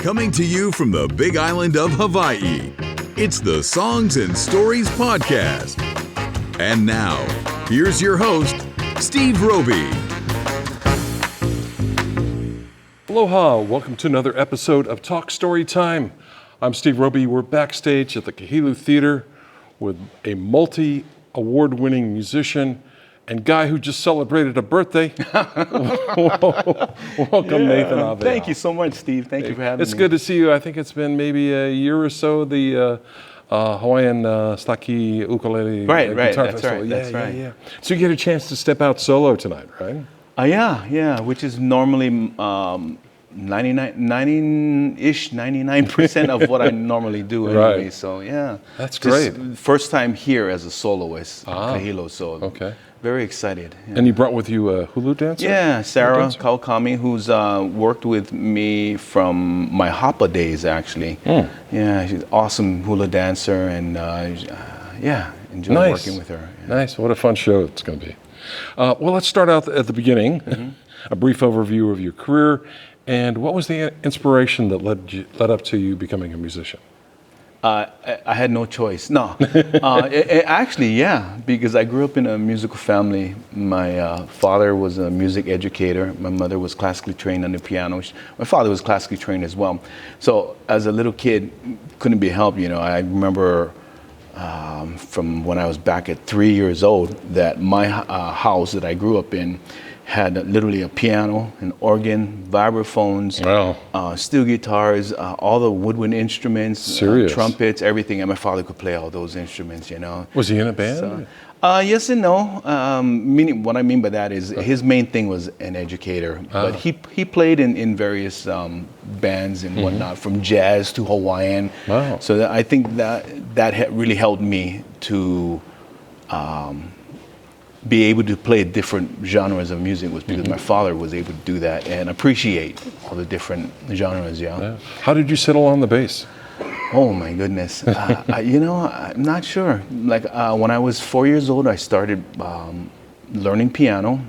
Coming to you from the big island of Hawaii, it's the Songs and Stories Podcast. And now, here's your host, Steve Roby. Aloha, welcome to another episode of Talk Story Time. I'm Steve Roby. We're backstage at the Kahilo Theater with a multi-award-winning musician and guy who just celebrated a birthday. Welcome, Nathan Aweau. Thank you so much, Steve. Thank you for having me. It's good to see you. I think it's been maybe a year or so, the Hawaiian Staki Ukulele Guitar Festival. That's right. Yeah. So you get a chance to step out solo tonight, right? Which is normally 99% of what I normally do anyway. Right. So yeah, That's great. First time here as a soloist, Kahilo. So Okay. very excited. Yeah. And you brought with you a hulu dancer? Yeah, Sarah dancer? Kawakami, who's worked with me from my Hapa days, actually. Yeah, she's an awesome hula dancer, and enjoy working with her. Yeah. Nice. What a fun show it's going to be. Well, let's start out at the beginning. A brief overview of your career, and what was the inspiration that led up to you becoming a musician? I had no choice. No, actually, because I grew up in a musical family. My father was a music educator. My mother was classically trained on the piano. My father was classically trained as well. So as a little kid, couldn't be helped. You know, I remember from when I was back at 3 years old that my house that I grew up in had literally a piano, an organ, vibraphones, steel guitars, all the woodwind instruments, trumpets, everything. And my father could play all those instruments, you know. Was he in a band? So, yes and no. Meaning, what I mean by that is his main thing was an educator, but he played in various bands and whatnot, from jazz to Hawaiian. Wow. So I think that really helped me to be able to play different genres of music, was because my father was able to do that and appreciate all the different genres. Yeah. How did you settle on the bass? Oh my goodness. I'm not sure. Like when I was 4 years old, I started learning piano,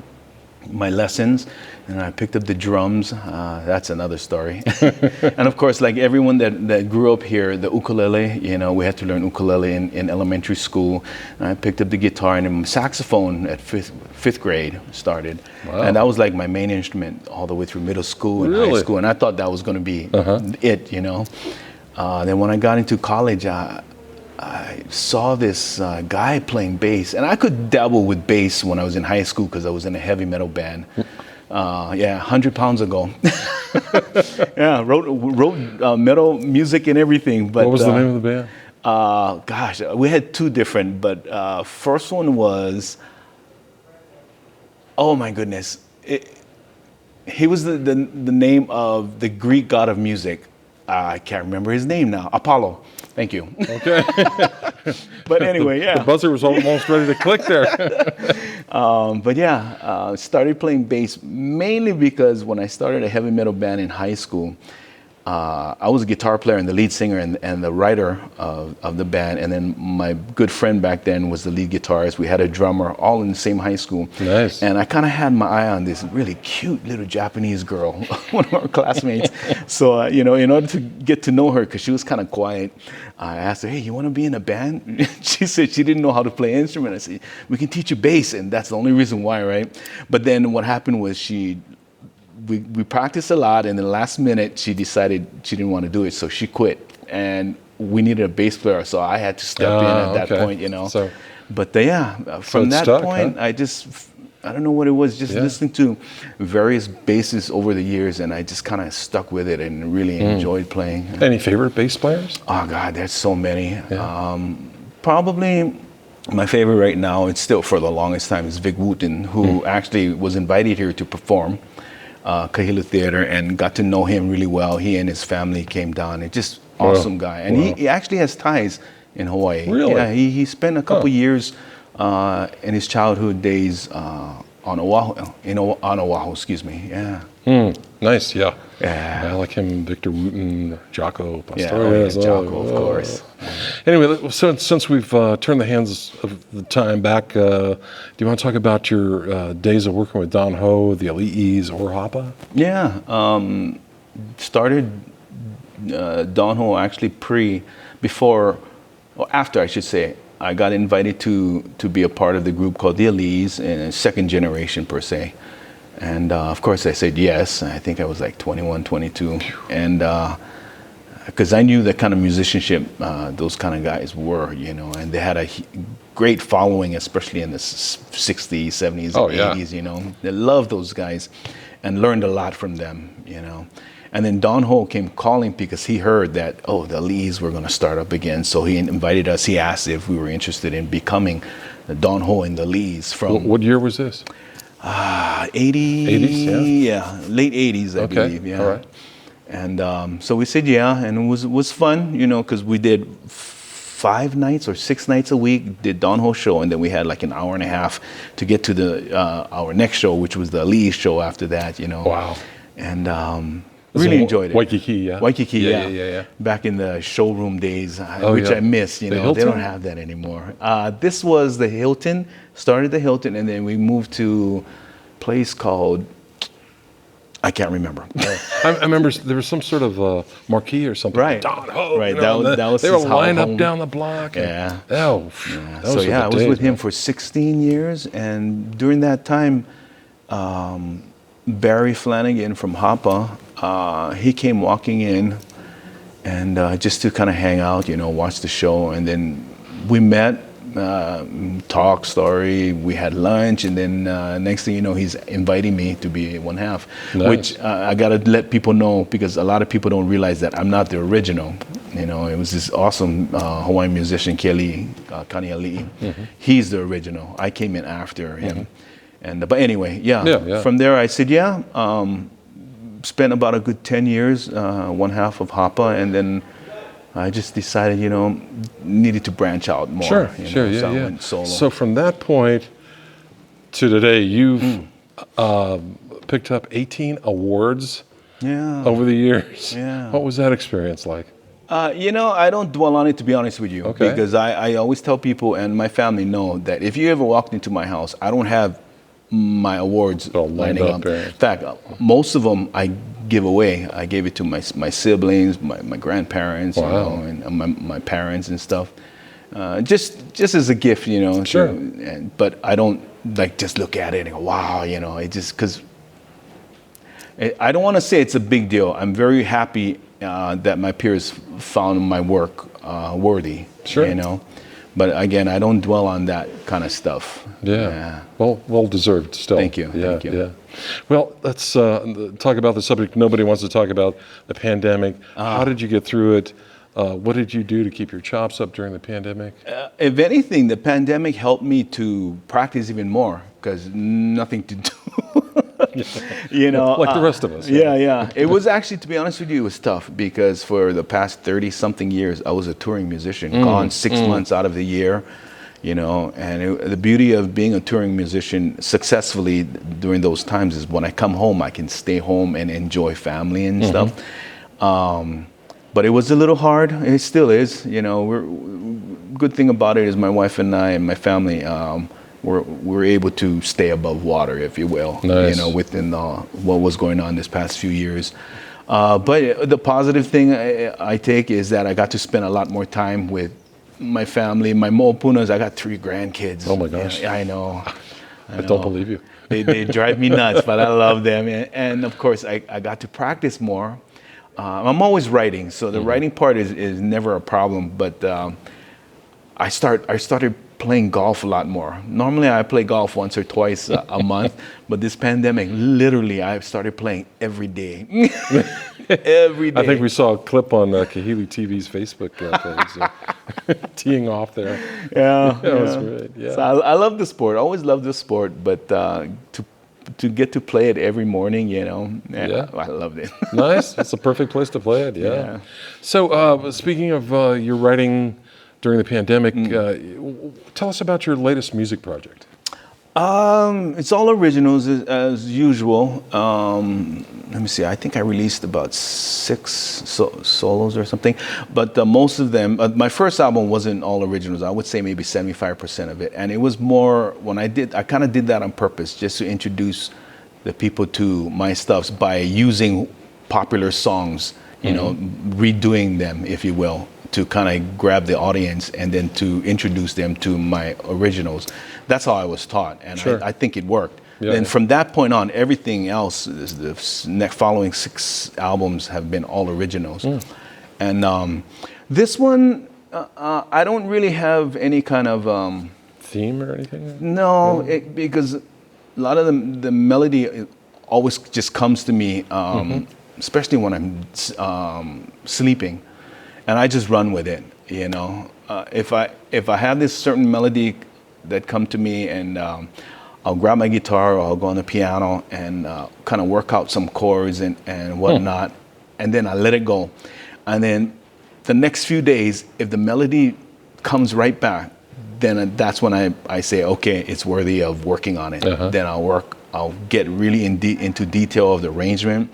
my lessons, and I picked up the drums. That's another story. And of course, like everyone that grew up here, the ukulele, you know, we had to learn ukulele in elementary school. And I picked up the guitar and then saxophone at fifth grade started. Wow. And that was like my main instrument all the way through middle school and high school. And I thought that was going to be it, you know. Then when I got into college, I saw this guy playing bass, and I could dabble with bass when I was in high school because I was in a heavy metal band. 100 pounds ago. Wrote metal music and everything. But what was the name of the band? We had two different, but first one was, oh my goodness, he was the name of the Greek god of music. I can't remember his name now. Apollo. Thank you. Okay. But anyway, The buzzer was almost ready to click there. Started playing bass mainly because when I started a heavy metal band in high school, I was a guitar player and the lead singer and the writer of the band. And then my good friend back then was the lead guitarist. We had a drummer, all in the same high school. Nice. And I kind of had my eye on this really cute little Japanese girl, one of our classmates. So, in order to get to know her, because she was kind of quiet, I asked her, hey, you want to be in a band? She said she didn't know how to play an instrument. I said, we can teach you bass. And that's the only reason why, right? But then what happened was we practiced a lot, and then last minute she decided she didn't want to do it, so she quit. And we needed a bass player, so I had to step in at that point, you know. So, from that point, I don't know what it was, just listening to various basses over the years, and I just kind of stuck with it and really enjoyed playing. Any favorite bass players? Oh God, there's so many. Yeah. Probably my favorite right now, it's still for the longest time, is Vic Wooten, who actually was invited here to perform. Kahilo Theater, and got to know him really well. He and his family came down. It's just awesome guy, and he actually has ties in Hawaii. Really? Yeah, he spent a couple years in his childhood days on Oahu. Excuse me. Yeah. Nice. Yeah. Yeah. I like him, Victor Wooten, Jocko Pastorius. Yeah, Jocko, of course. Anyway, so since we've turned the hands of the time back, do you want to talk about your days of working with Don Ho, the Ali'is, or Hapa? Yeah. Started Don Ho actually or after I should say, I got invited to be a part of the group called the Elise, and second generation per se. And of course I said yes. I think I was like 21, 22. And because I knew the kind of musicianship those kind of guys were, you know, and they had a great following, especially in the 60s, 70s, Oh, and yeah. 80s, you know. They loved those guys and learned a lot from them, you know. And then Don Ho came calling because he heard that, oh, the Lees were going to start up again. So he invited us. He asked if we were interested in becoming the Don Ho and the Lees from What year was this? 80, 80s, yeah, late 80s, I believe, yeah. All right. And so we said yeah, and it was fun, you know, because we did 5 nights or 6 nights a week, did Don Ho show, and then we had like an hour and a half to get to the our next show, which was the Lee show after that, you know. Wow. And really enjoyed it. Waikiki, yeah. Waikiki, yeah. Yeah. Back in the showroom days, Oh, which yeah. I miss, you The know. They Hilton? don't have that anymore. This was the Hilton, started the Hilton, and then we moved to a place called, I can't remember. I remember there was some sort of marquee or something. Right. Don Ho. Right, you know, that was they were his lined up home. down the block. and- Yeah. Oh, So yeah, I was with him for 16 years, and during that time, Barry Flanagan from Hapa, he came walking in, and just to kind of hang out, you know, watch the show, and then we met, talk story, we had lunch, and then next thing you know, he's inviting me to be one half, Nice. which I gotta let people know, because a lot of people don't realize that I'm not the original. You know, it was this awesome Hawaiian musician, Kelly Kaniali. He's the original. I came in after him. And but anyway, Yeah. From there, I said, spent about a good 10 years, one half of Hapa, and then I just decided, you know, needed to branch out more. Sure, you sure, know, yeah, so I yeah. went solo. So from that point to today, you've picked up 18 awards yeah. over the years. Yeah. What was that experience like? You know, I don't dwell on it, to be honest with you, Okay. because I always tell people, and my family know, that if you ever walked into my house, I don't have my awards All lined lining up up. there. In fact, most of them I give away. I gave it to my siblings, my grandparents, you Wow. know, and my parents and stuff. Just as a gift, you know. Sure. But I don't like just look at it and go, wow, you know. It just because I don't want to say it's a big deal. I'm very happy that my peers found my work worthy. Sure. You know. But again, I don't dwell on that kind of stuff. Yeah. Well deserved still. Thank you, Yeah, thank you. Yeah. Well, let's talk about the subject nobody wants to talk about, the pandemic. How did you get through it? What did you do to keep your chops up during the pandemic? If anything, the pandemic helped me to practice even more because nothing to do. You know, Like the rest of us. Yeah. It was actually, to be honest with you, it was tough because for the past 30-something years, I was a touring musician, gone 6 months out of the year, you know. And the beauty of being a touring musician successfully during those times is when I come home, I can stay home and enjoy family and stuff. But it was a little hard. It still is. You know, good thing about it is my wife and I and my family, we're able to stay above water, if you will. Nice. You know, within what was going on this past few years. But the positive thing I take is that I got to spend a lot more time with my family. My mo'opunas, I got 3 grandkids. Oh my gosh. Yeah, I know. I don't believe you. They drive me nuts, but I love them. And of course, I got to practice more. I'm always writing, so the writing part is never a problem. But I started playing golf a lot more. Normally, I play golf once or twice a month, but this pandemic, literally, I started playing every day. Every day. I think we saw a clip on Kahili TV's Facebook page, teeing off there. Yeah, That was great. Yeah. So I love the sport. I always loved the sport, but to get to play it every morning, you know, Yeah. I loved it. Nice. It's a perfect place to play it. Yeah. Yeah. So, speaking of your writing during the pandemic, tell us about your latest music project. It's all originals as usual. Let me see. I think I released about 6 solos or something, but most of them. My first album wasn't all originals. I would say maybe 75% of it, and it was more when I kind of did that on purpose, just to introduce the people to my stuffs by using popular songs, you know, redoing them, if you will, to kind of grab the audience and then to introduce them to my originals. That's how I was taught, and Sure. I think it worked. Yeah. And from that point on, everything else, the next following 6 albums have been all originals. And this one, I don't really have any kind of Theme or anything? no, because a lot of the melody always just comes to me, especially when I'm sleeping, and I just run with it. You know, if I have this certain melody that come to me, and I'll grab my guitar or I'll go on the piano and kind of work out some chords and whatnot, and then I let it go, and then the next few days, if the melody comes right back, then that's when I say, okay, it's worthy of working on it. Then I'll get really into detail of the arrangement.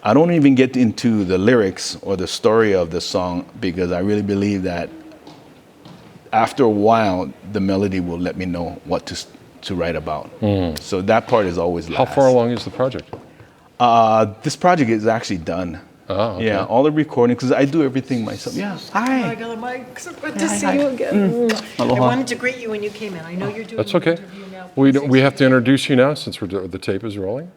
I don't even get into the lyrics or the story of the song, because I really believe that after a while, the melody will let me know what to write about. So that part is always last. How far along is the project? This project is actually done. Oh, okay. Yeah, all the recording, because I do everything myself. Yeah, hi. Hi, Mike. So good to see you again. I Aloha. wanted to greet you when you came in. I know you're doing That's okay. an interview now. We have to introduce you now since the tape is rolling.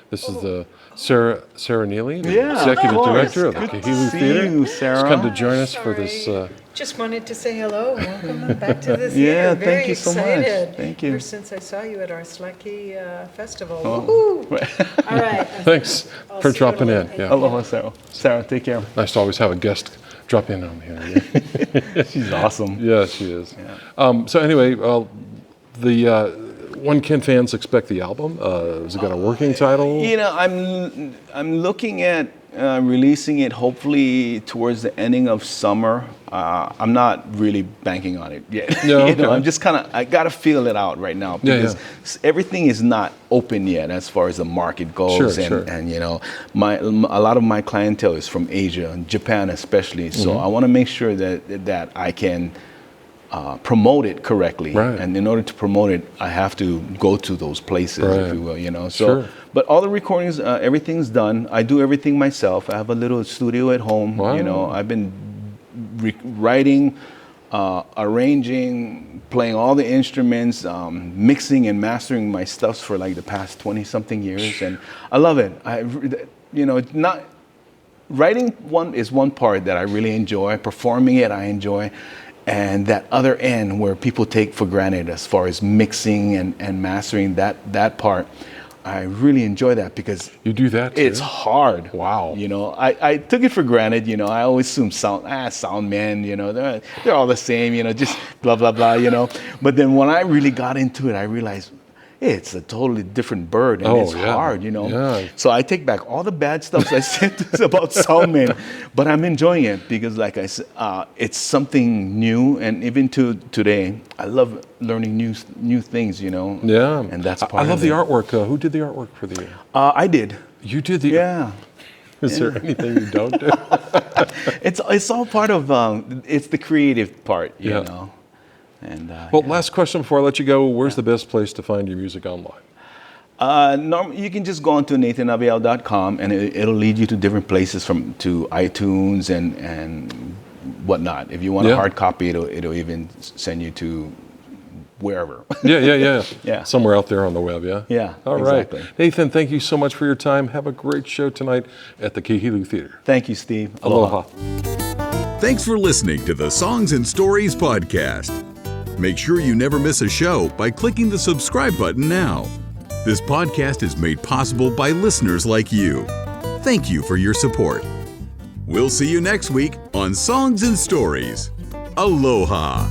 This is the Sarah Neely, the Yeah, executive of course. director of the Good to Kahilo see Theater. you, She's Sarah. come to join us for this. Just wanted to say hello. Welcome back to the theater. Yeah, Very thank you so much. excited. Thank you. Ever since I saw you at our Slaki festival. Oh. Woohoo! All right. Thanks I'll for see you dropping in. later. Yeah, Aloha, Sarah. Sarah, take care. nice to always have a guest drop in on the interview. She's awesome. Yeah, she is. So anyway, when can fans expect the album? Has it got a working title? You know, I'm looking at releasing it hopefully towards the ending of summer. I'm not really banking on it yet. No, You know, okay. I'm just I gotta feel it out right now, Yeah, because everything is not open yet as far as the market goes. Sure. And you know, a lot of my clientele is from Asia and Japan especially. So Mm-hmm. I want to make sure that I can promote it correctly. Right. And in order to promote it, I have to go to those places, Right. if you will, you know. So, Sure. but all the recordings, everything's done. I do everything myself. I have a little studio at home. Wow. You know, I've been writing, arranging, playing all the instruments, mixing and mastering my stuffs for like the past 20-something years, and I love it. You know, not writing is one part that I really enjoy. Performing it, I enjoy. And that other end where people take for granted as far as mixing and mastering, that part, I really enjoy that, because You do that too? it's hard. Wow. You know, I took it for granted. You know, I always assume sound men, you know, they're all the same, you know, just blah, blah, blah, you know. But then when I really got into it, I realized it's a totally different bird, and Oh, it's yeah. hard, you know. Yeah. So I take back all the bad stuff I said about sound men, but I'm enjoying it, because, like I said, it's something new, and even to today, I love learning new things, you know. Yeah. And that's I part love of the it. artwork. Who did the artwork for the? I did. You did the. Yeah. Is there anything you don't do? It's all part of it's the creative part, you Yeah. know. And Well, last question before I let you go. Where's the best place to find your music online? you can just go onto nathanaweau.com, and it'll lead you to different places, to iTunes and whatnot. If you want Yeah. a hard copy, it'll even send you to wherever. Yeah. Yeah. Somewhere out there on the web, yeah? Yeah, All right. exactly. Nathan, thank you so much for your time. Have a great show tonight at the Kahilo Theater. Thank you, Steve. Aloha. Thanks for listening to the Songs and Stories podcast. Make sure you never miss a show by clicking the subscribe button now. This podcast is made possible by listeners like you. Thank you for your support. We'll see you next week on Songs and Stories. Aloha.